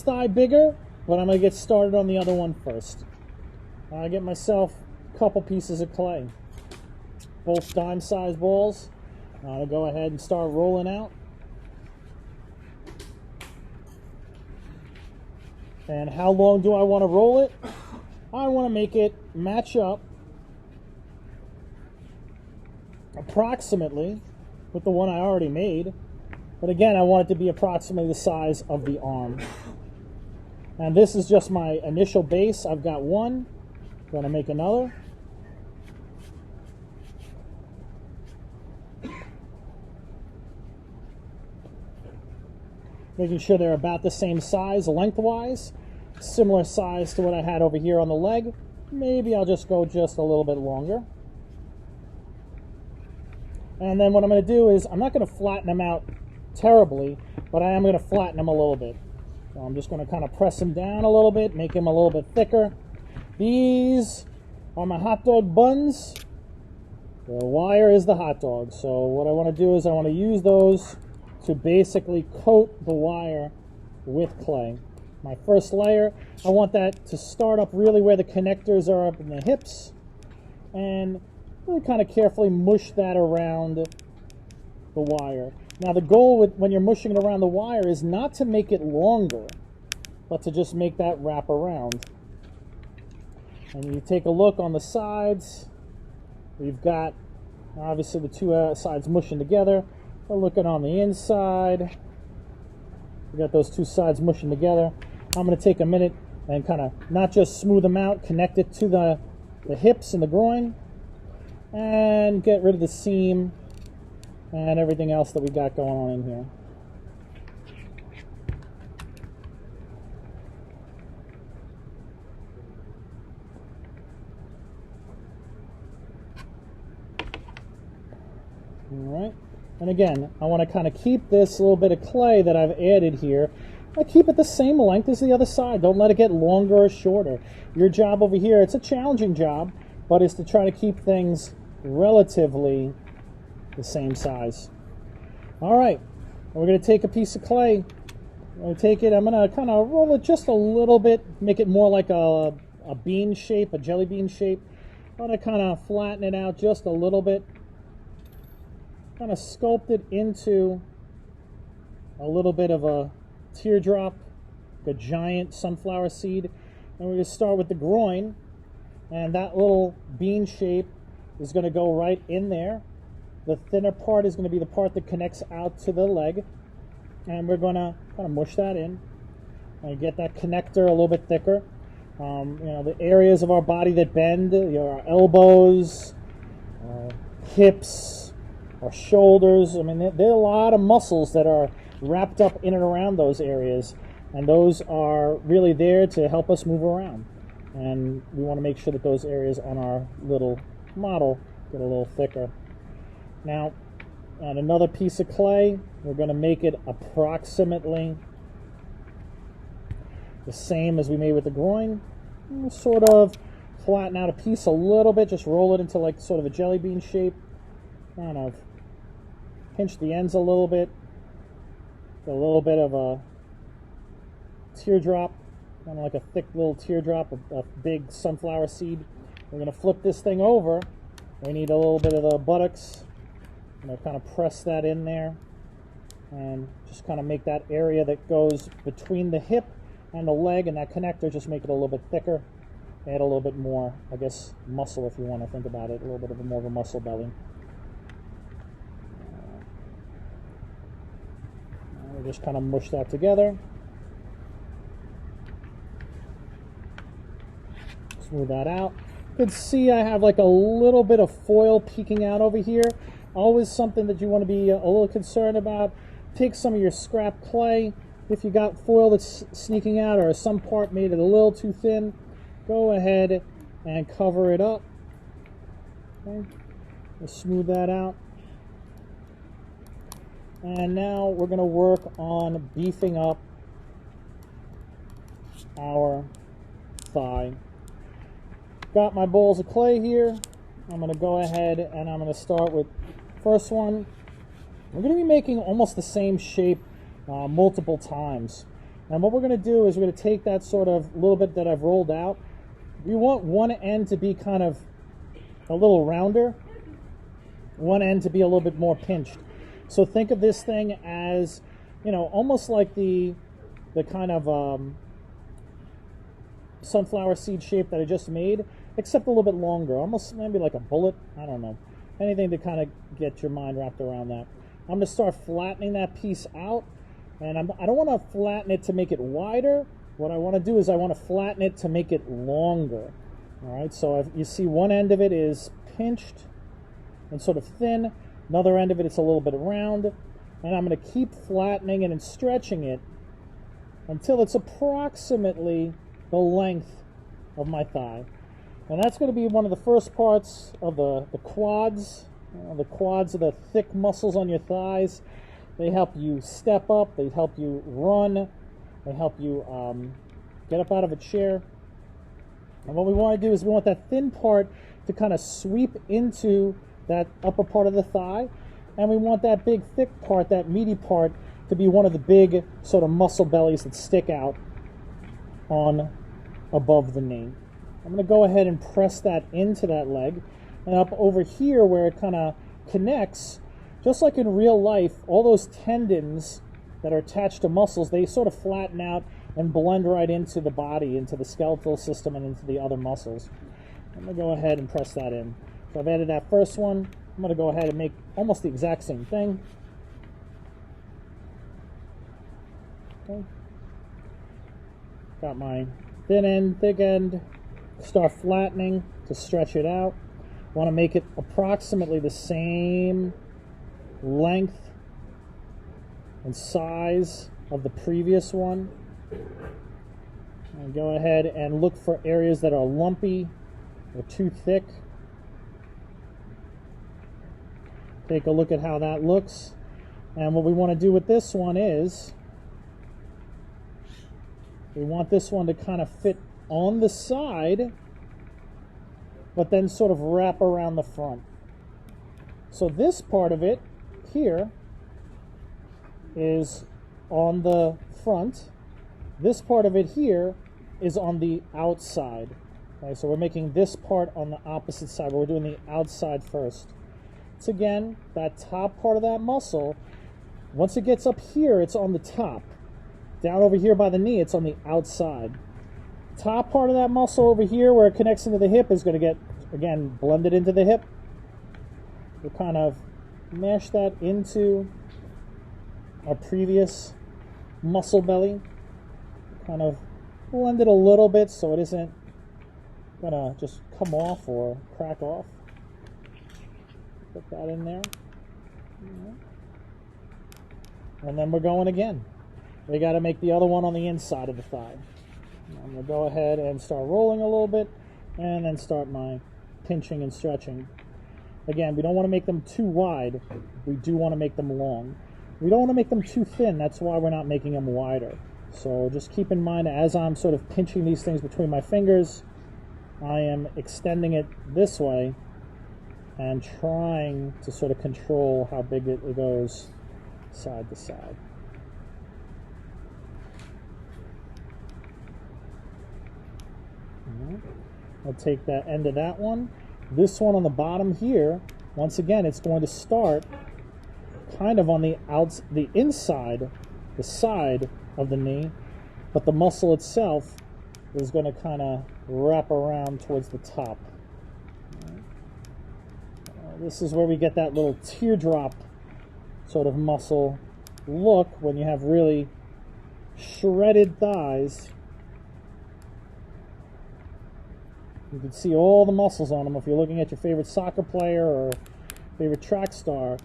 thigh bigger, but I'm going to get started on the other one first. I get myself a couple pieces of clay, both dime-sized balls. I'll go ahead and start rolling out. And how long do I want to roll it? I want to make it match up approximately with the one I already made. But again, I want it to be approximately the size of the arm. And this is just my initial base. I've got one. I'm going to make another. Making sure they're about the same size lengthwise. Similar size to what I had over here on the leg. Maybe I'll just go just a little bit longer. And then what I'm going to do is, I'm not going to flatten them out terribly, but I am going to flatten them a little bit. So I'm just going to kind of press them down a little bit, make them a little bit thicker. These are my hot dog buns. The wire is the hot dog. So what I want to do is I want to use those to basically coat the wire with clay. My first layer, I want that to start up really where the connectors are up in the hips, and really kind of carefully mush that around the wire. Now the goal when you're mushing it around the wire is not to make it longer, but to just make that wrap around. And you take a look on the sides, we've got obviously the two sides mushing together. We're looking on the inside. We got those two sides mushing together. I'm going to take a minute and kind of not just smooth them out, connect it to the hips and the groin, and get rid of the seam and everything else that we got going on in here. All right. And again, I want to kind of keep this little bit of clay that I've added here. I keep it the same length as the other side. Don't let it get longer or shorter. Your job over here, it's a challenging job, but it's to try to keep things relatively the same size. All right, we're going to take a piece of clay. I'm going to take it, I'm going to kind of roll it just a little bit, make it more like a bean shape, a jelly bean shape. I'm going to kind of flatten it out just a little bit. Kind of sculpt it into a little bit of a teardrop, a giant sunflower seed. And we're going to start with the groin, and that little bean shape is going to go right in there. The thinner part is going to be the part that connects out to the leg, and we're going to kind of mush that in and get that connector a little bit thicker. You know, the areas of our body that bend, you know, our elbows, hips, our shoulders. I mean, there are a lot of muscles that are wrapped up in and around those areas, and those are really there to help us move around. And we want to make sure that those areas on our little model get a little thicker. Now, on another piece of clay, we're going to make it approximately the same as we made with the groin. We'll sort of flatten out a piece a little bit, just roll it into like sort of a jelly bean shape. Kind of pinch the ends a little bit. Get a little bit of a teardrop, kind of like a thick little teardrop, a big sunflower seed. We're going to flip this thing over. We need a little bit of the buttocks. I'm going to kind of press that in there and just kind of make that area that goes between the hip and the leg and that connector, just make it a little bit thicker. Add a little bit more, I guess, muscle if you want to think about it, a little bit of more of a muscle belly. We'll just kind of mush that together. Smooth that out. You can see I have like a little bit of foil peeking out over here. Always something that you want to be a little concerned about. Take some of your scrap clay. If you got foil that's sneaking out or some part made it a little too thin, go ahead and cover it up. Okay. We'll smooth that out. And now we're going to work on beefing up our thigh. Got my balls of clay here. I'm going to go ahead and I'm going to start with first one. We're going to be making almost the same shape multiple times. And what we're going to do is we're going to take that sort of little bit that I've rolled out. We want one end to be kind of a little rounder, one end to be a little bit more pinched. So think of this thing as, you know, almost like the kind of sunflower seed shape that I just made, except a little bit longer, almost maybe like a bullet. I don't know. Anything to kind of get your mind wrapped around that. I'm going to start flattening that piece out, and I don't want to flatten it to make it wider. What I want to do is I want to flatten it to make it longer. All right, so if you see one end of it is pinched and sort of thin, another end of it's a little bit round, and I'm going to keep flattening it and stretching it until it's approximately the length of my thigh. And that's going to be one of the first parts of the quads. The quads are the thick muscles on your thighs. They help you step up, they help you run, they help you get up out of a chair. And what we want to do is we want that thin part to kind of sweep into that upper part of the thigh, and we want that big thick part, that meaty part, to be one of the big sort of muscle bellies that stick out on above the knee. I'm going to go ahead and press that into that leg, and up over here where it kind of connects, just like in real life, all those tendons that are attached to muscles, they sort of flatten out and blend right into the body, into the skeletal system and into the other muscles. I'm going to go ahead and press that in. So I've added that first one. I'm going to go ahead and make almost the exact same thing. Okay. Got my thin end, thick end. Start flattening to stretch it out. Want to make it approximately the same length and size of the previous one. And go ahead and look for areas that are lumpy or too thick. Take a look at how that looks. And what we want to do with this one is we want this one to kind of fit on the side, but then sort of wrap around the front. So this part of it here is on the front. This part of it here is on the outside. Okay, so we're making this part on the opposite side, but we're doing the outside first. So again, that top part of that muscle, once it gets up here, it's on the top. Down over here by the knee, it's on the outside. Top part of that muscle over here where it connects into the hip is going to get, again, blended into the hip. We'll kind of mesh that into our previous muscle belly. Kind of blend it a little bit so it isn't going to just come off or crack off. Put that in there. And then we're going again. We got to make the other one on the inside of the thigh. I'm going to go ahead and start rolling a little bit and then start my pinching and stretching. Again, we don't want to make them too wide. We do want to make them long. We don't want to make them too thin. That's why we're not making them wider. So just keep in mind, as I'm sort of pinching these things between my fingers, I am extending it this way and trying to sort of control how big it goes side to side. I'll take that end of that one. This one on the bottom here, once again, it's going to start kind of on the inside, the side of the knee, but the muscle itself is going to kind of wrap around towards the top. This is where we get that little teardrop sort of muscle look when you have really shredded thighs. You can see all the muscles on them. If you're looking at your favorite soccer player or favorite track star,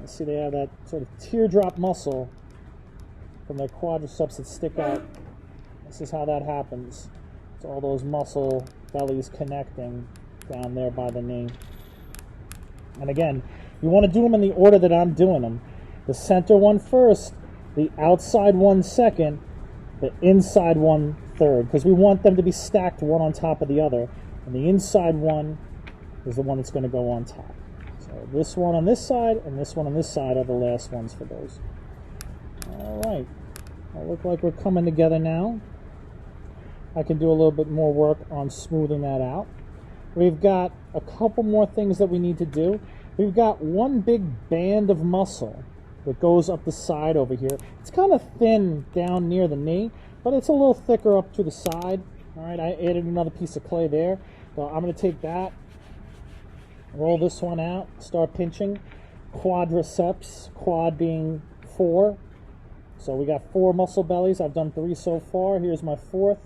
you see they have that sort of teardrop muscle from their quadriceps that stick out. This is how that happens. It's all those muscle bellies connecting down there by the knee. And again, you want to do them in the order that I'm doing them. The center one first, the outside one second, the inside one third, because we want them to be stacked one on top of the other, and the inside one is the one that's going to go on top. So this one on this side and this one on this side are the last ones for those. All right. It'll look like we're coming together now. I can do a little bit more work on smoothing that out. We've got a couple more things that we need to do. We've got one big band of muscle that goes up the side over here. It's kind of thin down near the knee, but it's a little thicker up to the side. All right, I added another piece of clay there. So I'm going to take that, roll this one out, start pinching. Quadriceps, quad being 4. So we got 4 muscle bellies. I've done 3 so far. Here's my 4th.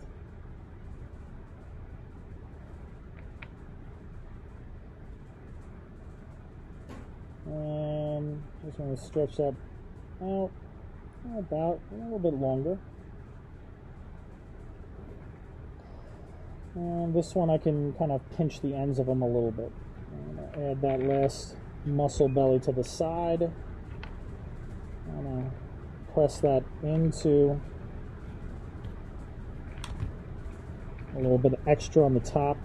And just going to stretch that out about a little bit longer. And this one I can kind of pinch the ends of them a little bit. I'm going to add that last muscle belly to the side. I'm going to press that into a little bit extra on the top.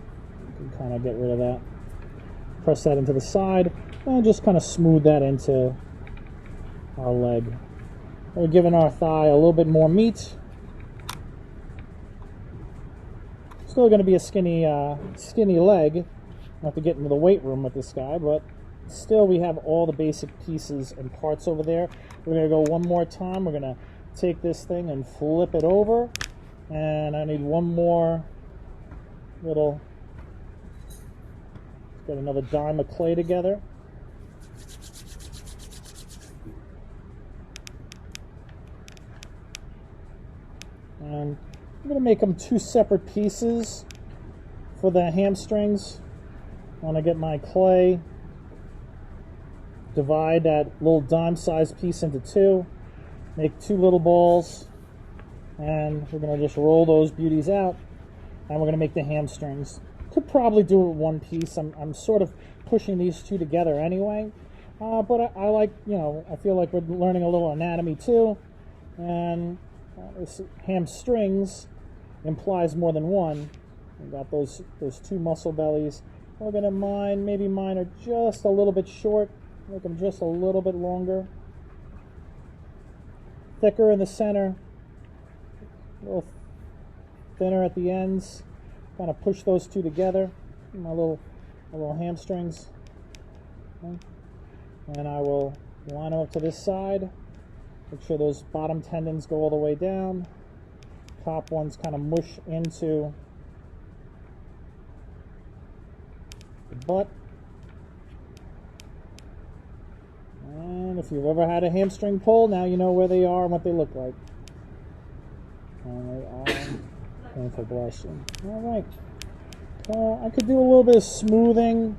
You can kind of get rid of that. Press that into the side and just kind of smooth that into our leg. We're giving our thigh a little bit more meat. Still going to be a skinny leg. Not to get into the weight room with this guy, but still we have all the basic pieces and parts over there. We're going to go one more time. We're going to take this thing and flip it over. And I need one more little, let's get another dime of clay together. And I'm going to make them 2 separate pieces for the hamstrings. I want to get my clay, divide that little dime-sized piece into 2, make 2 little balls, and we're going to just roll those beauties out, and we're going to make the hamstrings. Could probably do it with 1 piece. I'm sort of pushing these 2 together anyway, but I like, you know, I feel like we're learning a little anatomy too, and this hamstrings implies more than 1. We've got those 2 muscle bellies. We're going to maybe mine are just a little bit short. Make them just a little bit longer. Thicker in the center. A little thinner at the ends. Kind of push those 2 together. My little hamstrings. Okay. And I will line them up to this side. Make sure those bottom tendons go all the way down. Top ones kind of mush into the butt. And if you've ever had a hamstring pull, now you know where they are and what they look like. And they are painful, bless you. Alright. So I could do a little bit of smoothing,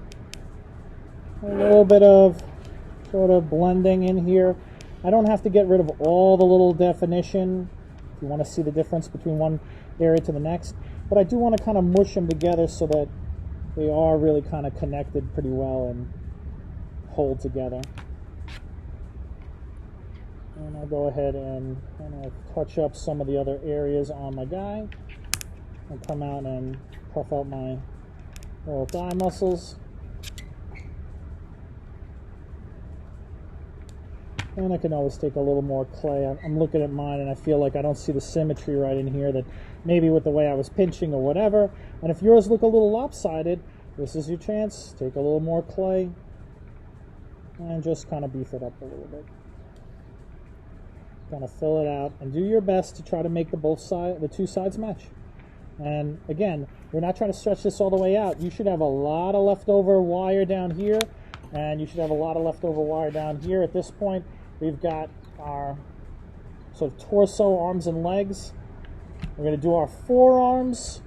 a little bit of sort of blending in here. I don't have to get rid of all the little definition if you want to see the difference between one area to the next. But I do want to kind of mush them together so that they are really kind of connected pretty well and hold together. And I'll go ahead and kind of touch up some of the other areas on my guy. I'll come out and puff out my little thigh muscles. And I can always take a little more clay. I'm looking at mine and I feel like I don't see the symmetry right in here, that maybe with the way I was pinching or whatever. And if yours look a little lopsided, this is your chance. Take a little more clay and just kind of beef it up a little bit. Kind of fill it out and do your best to try to make the 2 sides match. And again, we're not trying to stretch this all the way out. You should have a lot of leftover wire down here, and you should have a lot of leftover wire down here. At this point, we've got our sort of torso, arms, and legs. We're going to do our forearms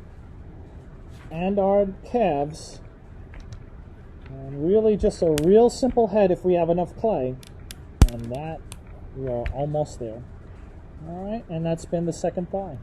and our calves. And really just a real simple head if we have enough clay. And that, we are almost there. All right, and that's been the second thigh.